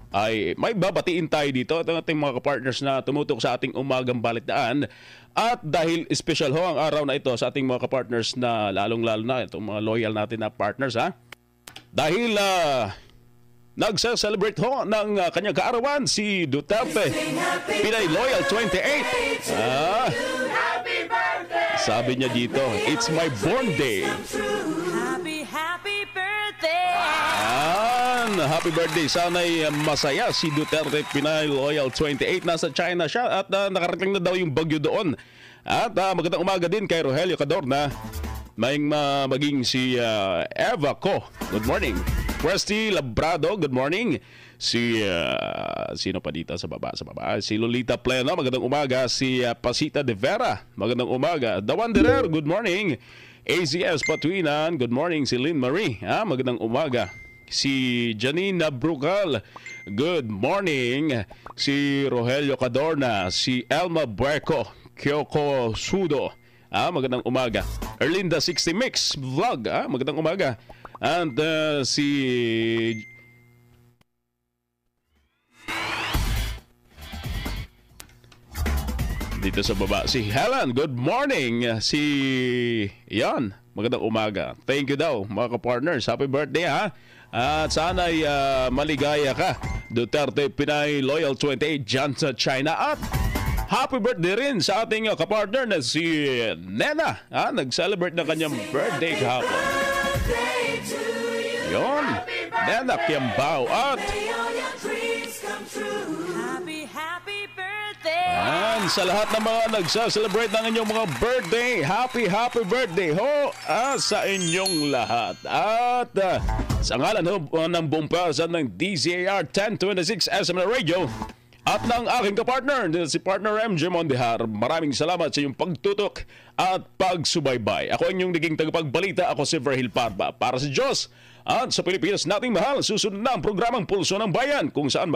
ay may babatiin tayo dito at ang ating mga partners na tumutok sa ating umagang balitaan. At dahil special ho ang araw na ito sa ating mga partners na lalong-lalo na itong mga loyal natin na partners ha. Dahil nagsa-celebrate ho ng kanyang kaarawan si Duterte Pinay Loyal 28. Sabi niya dito, it's my born day. Happy birthday! Happy birthday. Sana'y masaya si Duterte Pinay Loyal 28. Nasa China siya at nakarating na daw yung bagyo doon. At magandang umaga din kay Rogelio Cadorna. Maging si Eva Co. Good morning. Presty Labrado, good morning. Sino pa dito sa baba? Si Lolita Pleno, magandang umaga. Si Pasita de Vera, magandang umaga. The Wanderer, good morning. AZS Patuinan, good morning. Si Lynn Marie, magandang umaga. Si Janina Brugal, good morning. Si Rogelio Cadorna, si Elma Bueco, Kyoko Sudo, magandang umaga. Erlinda 60 Mix Vlog, magandang umaga. And dito sa baba, si Helen, good morning. Si Yan, magandang umaga. Thank you daw mga ka-partners. Happy birthday ha. At sana'y maligaya ka. Duterte Pinay Loyal 28 dyan sa China. At happy birthday rin sa ating ka-partner na si Nena. Nag-celebrate na kanyang birthday kahapon. Yon, Nena Kiambao. At Happy birthday! sa lahat ng mga nagsa-celebrate ng inyong mga birthday, happy birthday ho sa inyong lahat. At sa ngalan ho ng buong person ng DZAR 1026 SM Radio at ng aking kapartner, si Partner MJ Mondihar, maraming salamat sa iyong pagtutok at pagsubaybay. Ako ang inyong naging tagapagbalita. Ako si Verhil Parba. Para sa Diyos at sa Pilipinas nating mahal, susunod na ang programang Pulso ng Bayan kung saan